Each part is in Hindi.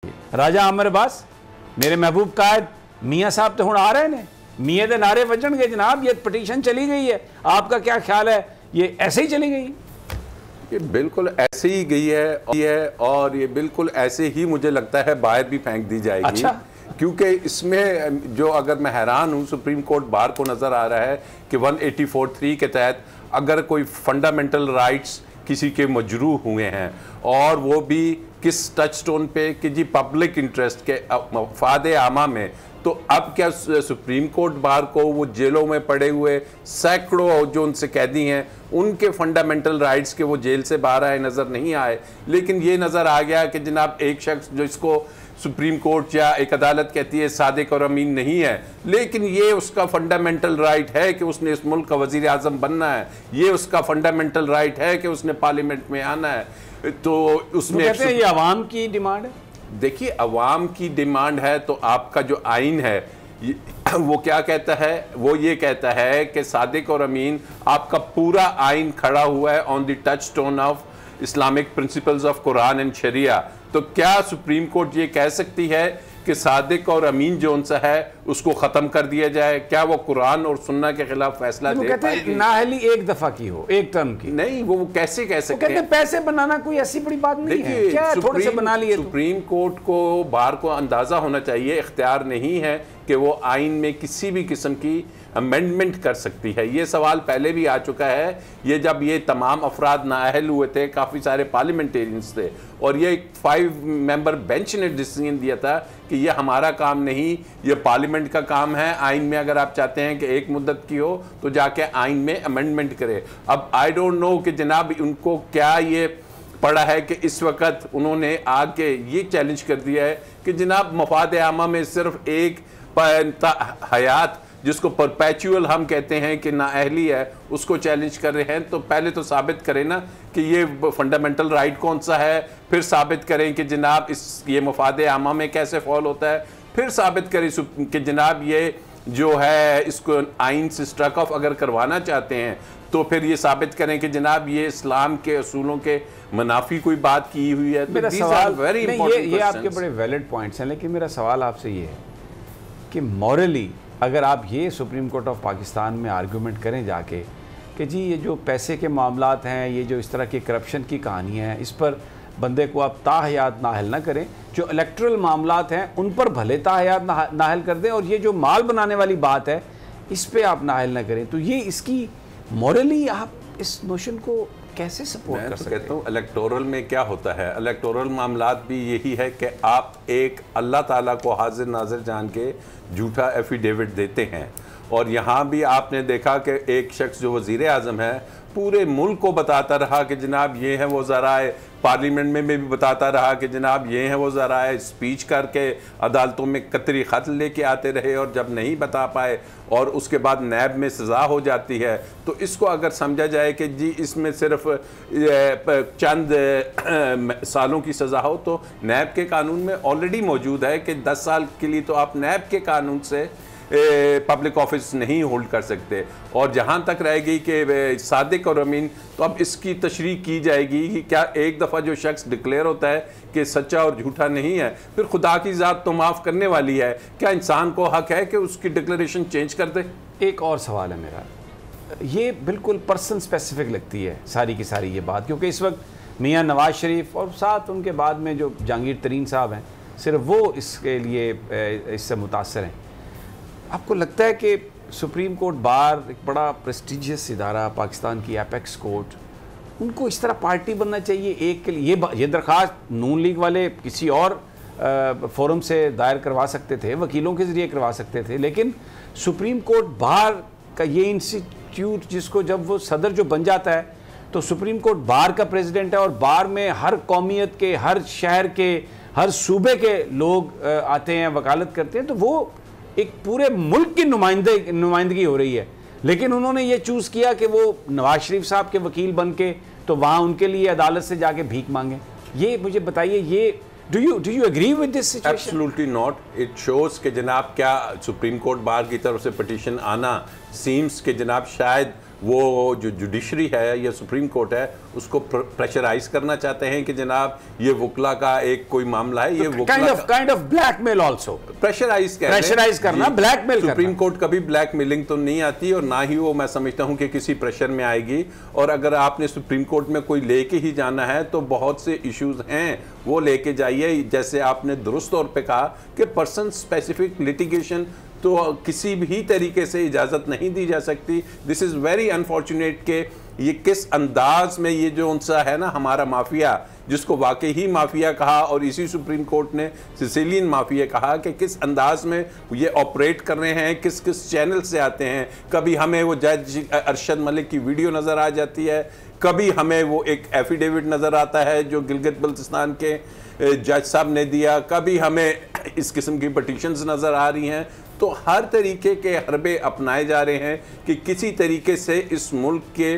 राजा आमिर अब्बास मेरे महबूब कायद मियाँ साहब तो हुण आ रहे हैं, मियाँ दे नारे वजणगे जनाब, ये पटिशन चली गई है, आपका क्या ख्याल है, ये ऐसे ही चली गई? ये बिल्कुल ऐसे ही गई है और ये बिल्कुल ऐसे ही मुझे लगता है बाहर भी फेंक दी जाएगी। अच्छा? क्योंकि इसमें जो अगर मैं हैरान हूँ, सुप्रीम कोर्ट बार को नज़र आ रहा है कि 184(3) के तहत अगर कोई फंडामेंटल राइट्स किसी के मजरूह हुए हैं और वो भी किस टच स्टोन पे कि जी पब्लिक इंटरेस्ट के मफाद आमा में, तो अब क्या सुप्रीम कोर्ट बार को वो जेलों में पड़े हुए सैकड़ों जो उनसे कैदी हैं उनके फंडामेंटल राइट्स के वो जेल से बाहर आए नज़र नहीं आए, लेकिन ये नज़र आ गया कि जनाब एक शख्स जो इसको सुप्रीम कोर्ट या एक अदालत कहती है सादिक और अमीन नहीं है, लेकिन ये उसका फंडामेंटल राइट है कि उसने इस मुल्क का वज़ीर आज़म बनना है, ये उसका फंडामेंटल राइट है कि उसने पार्लियामेंट में आना है, तो उसमें कहते हैं ये अवाम की डिमांड है। देखिए अवाम की डिमांड है तो आपका जो आइन है वो क्या कहता है, वो ये कहता है कि सादिक और अमीन आपका पूरा आइन खड़ा हुआ है on the touch stone of Islamic principles of Quran and sharia. तो क्या सुप्रीम कोर्ट ये कह सकती है कि सादिक और अमीन जो उनसा है उसको ख़त्म कर दिया जाए? क्या वो कुरान और सुन्ना के खिलाफ फैसला दे पाएगी? नाअहली एक दफ़ा की हो, एक टर्म की नहीं, वो कैसे कह सकते हैं? पैसे बनाना कोई ऐसी बड़ी बात नहीं है, क्या थोड़े से बना लिए? सुप्रीम कोर्ट को बार को अंदाज़ा होना चाहिए, इख्तियार नहीं है कि वो आइन में किसी भी किस्म की अमेंडमेंट कर सकती है। ये सवाल पहले भी आ चुका है, ये जब ये तमाम अफराद नाअहल हुए थे, काफ़ी सारे पार्लियामेंटेरियंस थे और ये 5 मेंबर बेंच ने डिसीजन दिया था कि ये हमारा काम नहीं, ये पार्लियामेंट का काम है। आइन में अगर आप चाहते हैं कि एक मुद्दत की हो तो जाके आइन में अमेंडमेंट करें। अब आई डोंट नो कि जनाब उनको क्या ये पड़ा है कि इस वक्त उन्होंने आके ये चैलेंज कर दिया है कि जनाब मफाद आमा में सिर्फ एक हयात जिसको परपेचुअल हम कहते हैं कि नाअहली है, उसको चैलेंज कर रहे हैं। तो पहले तो साबित करें ना कि ये फंडामेंटल राइट कौन सा है, फिर साबित करें कि जनाब ये मफाद आमा में कैसे फॉल होता है, फिर साबित करें कि जनाब ये जो है इसको आइन से स्ट्रक ऑफ अगर करवाना चाहते हैं तो फिर ये साबित करें कि जनाब ये इस्लाम के असूलों के मुनाफी कोई बात की हुई है। मेरा सवाल वेरी इंपॉर्टेंट, ये आपके बड़े वैलिड पॉइंट्स हैं, लेकिन मेरा सवाल आपसे ये है कि मॉरली अगर आप ये सुप्रीम कोर्ट ऑफ पाकिस्तान में आर्गूमेंट करें जाके कि जी ये जो पैसे के मामलात हैं, ये जो इस तरह की करप्शन की कहानियाँ हैं, इस पर बंदे को आप ताहयात नाहल ना करें, जो इलेक्ट्रल मामलात हैं उन पर भले ताहयात नाहल कर दें और ये जो माल बनाने वाली बात है इस पर आप नाहल ना करें, तो ये इसकी मॉरली आप इस नोशन को कैसे सपोर्ट कर सकते हैं? कहता हूँ इलेक्टोरल में क्या होता है, इलेक्टोरल मामलात भी यही है कि आप एक अल्लाह ताला को हाजिर नाजिर जान के झूठा एफिडेविट देते हैं। और यहाँ भी आपने देखा कि एक शख्स जो वज़ीर आज़म है पूरे मुल्क को बताता रहा कि जनाब ये है वो ज़राए, पार्लियामेंट में भी बताता रहा कि जनाब ये है वो ज़राए, स्पीच करके अदालतों में कतरी ख़त लेके आते रहे और जब नहीं बता पाए और उसके बाद नैब में सज़ा हो जाती है, तो इसको अगर समझा जाए कि जी इसमें सिर्फ चंद सालों की सज़ा हो, तो नैब के कानून में ऑलरेडी मौजूद है कि 10 साल के लिए तो आप नैब के कानून से पब्लिक ऑफिस नहीं होल्ड कर सकते। और जहाँ तक रहेगी कि सादिक और अमीन, तो अब इसकी तशरीह की जाएगी कि क्या एक दफ़ा जो शख्स डिक्लेयर होता है कि सच्चा और झूठा नहीं है, फिर खुदा की ज़ात तो माफ़ करने वाली है, क्या इंसान को हक है कि उसकी डिक्लेरेशन चेंज कर दे? एक और सवाल है मेरा, ये बिल्कुल पर्सन स्पेसिफिक लगती है सारी की सारी ये बात, क्योंकि इस वक्त मियाँ नवाज शरीफ और साथ उनके बाद में जो जहांगीर तरीन साहब हैं, सिर्फ वो इसके लिए इससे मुतासर हैं। आपको लगता है कि सुप्रीम कोर्ट बार एक बड़ा प्रेस्टिजियस इदारा, पाकिस्तान की एपेक्स कोर्ट, उनको इस तरह पार्टी बनना चाहिए एक के लिए? ये दरख्वास्त नून लीग वाले किसी और फोरम से दायर करवा सकते थे, वकीलों के ज़रिए करवा सकते थे, लेकिन सुप्रीम कोर्ट बार का ये इंस्टीट्यूट जिसको जब वो सदर जो बन जाता है तो सुप्रीम कोर्ट बार का प्रेसिडेंट है और बार में हर कौमियत के, हर शहर के, हर सूबे के लोग आते हैं, वकालत करते हैं, तो वो एक पूरे मुल्क की नुमाइंदगी हो रही है। लेकिन उन्होंने ये चूज़ किया कि वो नवाज शरीफ साहब के वकील बन के तो वहाँ उनके लिए अदालत से जाके भीख मांगे। ये मुझे बताइए, ये do you agree with this situation? Absolutely not. It shows कि जनाब क्या सुप्रीम कोर्ट बार की तरफ से पिटीशन आना सीम्स कि जनाब शायद वो जो जुडिशरी है या सुप्रीम कोर्ट है उसको प्रेशराइज करना चाहते हैं कि जनाब ये वकला का एक कोई मामला है, ये kind of blackmail also, pressurise करना, ब्लैकमेल करना। सुप्रीम कोर्ट कभी ब्लैकमेलिंग तो नहीं आती और ना ही वो मैं समझता हूं कि किसी प्रेशर में आएगी। और अगर आपने सुप्रीम कोर्ट में कोई लेके ही जाना है तो बहुत से इश्यूज हैं वो लेके जाइए। जैसे आपने दुरुस्त तौर पे कहा कि पर्सन स्पेसिफिक लिटिगेशन तो किसी भी तरीके से इजाज़त नहीं दी जा सकती। दिस इज़ वेरी अनफॉर्चुनेट कि ये किस अंदाज में ये जो उनसा है ना हमारा माफिया, जिसको वाकई ही माफिया कहा और इसी सुप्रीम कोर्ट ने सिसिलियन माफिया कहा, कि किस अंदाज में ये ऑपरेट कर रहे हैं, किस किस चैनल से आते हैं। कभी हमें वो जज अरशद मलिक की वीडियो नज़र आ जाती है, कभी हमें वो एक एफिडेविट नज़र आता है जो गिलगित बल्तिस्तान के जज साहब ने दिया, कभी हमें इस किस्म की पटिशन्स नज़र आ रही हैं। तो हर तरीके के हरबे अपनाए जा रहे हैं कि किसी तरीके से इस मुल्क के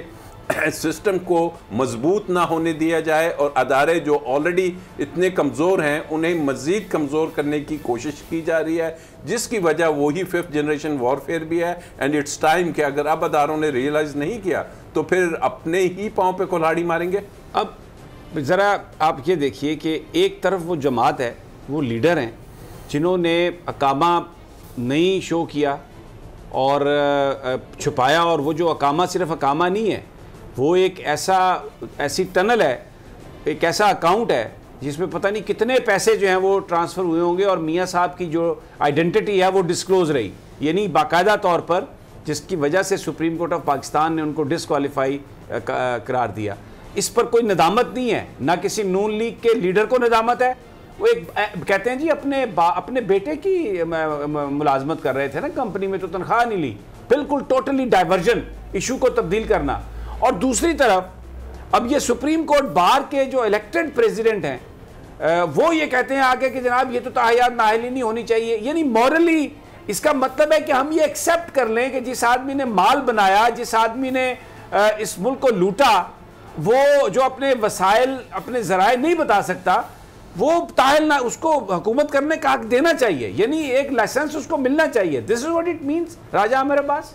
सिस्टम को मजबूत ना होने दिया जाए और अदारे जो ऑलरेडी इतने कमज़ोर हैं उन्हें मज़ीद कमज़ोर करने की कोशिश की जा रही है, जिसकी वजह वही 5th जनरेशन वॉरफेयर भी है। एंड इट्स टाइम कि अगर अब अदारों ने रियलाइज़ नहीं किया तो फिर अपने ही पाँव पे कुल्हाड़ी मारेंगे। अब ज़रा आप ये देखिए कि एक तरफ वो जमात है, वो लीडर हैं जिन्होंने अकामा नहीं शो किया और छुपाया, और वो जो अकामा सिर्फ अकामा नहीं है, वो एक ऐसी टनल है, एक ऐसा अकाउंट है जिसमें पता नहीं कितने पैसे जो हैं वो ट्रांसफ़र हुए होंगे और मियाँ साहब की जो आइडेंटिटी है वो डिस्क्लोज़ रही, यानी बाकायदा तौर पर, जिसकी वजह से सुप्रीम कोर्ट ऑफ पाकिस्तान ने उनको डिस्क्वालीफाई करार दिया। इस पर कोई नदामत नहीं है, ना किसी नून लीग के लीडर को नदामत है। वो एक कहते हैं जी अपने बेटे की मुलाजमत कर रहे थे ना कंपनी में, तो तनख्वाह नहीं ली। बिल्कुल टोटली डाइवर्जन, इशू को तब्दील करना। और दूसरी तरफ अब ये सुप्रीम कोर्ट बार के जो इलेक्टेड प्रेसिडेंट हैं वो ये कहते हैं आगे कि जनाब ये तो ताहयात नाअहली नहीं होनी चाहिए। यानी मॉरली इसका मतलब है कि हम ये एक्सेप्ट कर लें कि जिस आदमी ने माल बनाया, जिस आदमी ने इस मुल्क को लूटा, वो जो अपने वसाइल अपने ज़राए नहीं बता सकता, वो ताहिल ना उसको हुकूमत करने का हक देना चाहिए, यानी एक लाइसेंस उसको मिलना चाहिए। This is what it means Raja Amir Abbas.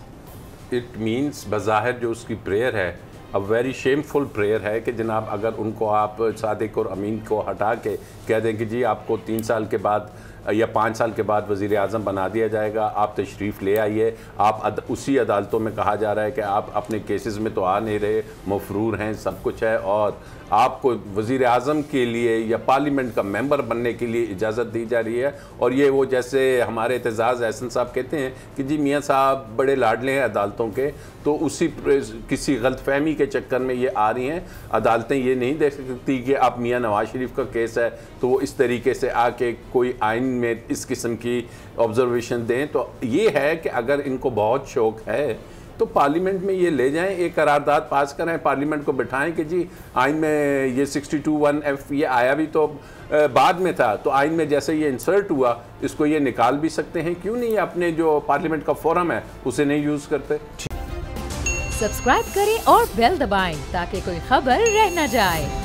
It means बज़ाहिर जो उसकी प्रेयर है, अब वेरी शेमफुल प्रेयर है कि जनाब अगर उनको आप सादिक और अमीन को हटा के कह दें कि जी आपको 3 साल के बाद या 5 साल के बाद वज़ीर आज़म बना दिया जाएगा, आप तशरीफ़ ले आइए। आप उसी अदालतों में कहा जा रहा है कि आप अपने केसेस में तो आ नहीं रहे, मफरूर हैं, सब कुछ है, और आपको वज़ीर आज़म के लिए या पार्लियामेंट का मेंबर बनने के लिए इजाज़त दी जा रही है। और ये वो जैसे हमारे एतजाज़ एहसन साहब कहते हैं कि जी मियाँ साहब बड़े लाडले हैं अदालतों के, तो उसी किसी गलतफहमी के चक्कर में ये आ रही हैं। अदालतें ये नहीं देख सकती कि आप मियाँ नवाज शरीफ का केस है तो वो इस तरीके से आके कोई आइन में इस किस्म की ऑब्जर्वेशन दें। तो ये है कि अगर इनको बहुत शौक है तो पार्लियामेंट में ये ले जाएं, एक करारदाद पास करें, पार्लियामेंट को बिठाएं कि जी आइन में ये 62(1)(f) ये आया भी तो बाद में था, तो आइन में जैसे ये इंसर्ट हुआ इसको ये निकाल भी सकते हैं। क्यों नहीं अपने जो पार्लियामेंट का फोरम है उसे नहीं यूज़ करते। सब्सक्राइब करें और बेल दबाएं ताकि कोई खबर रह न जाए।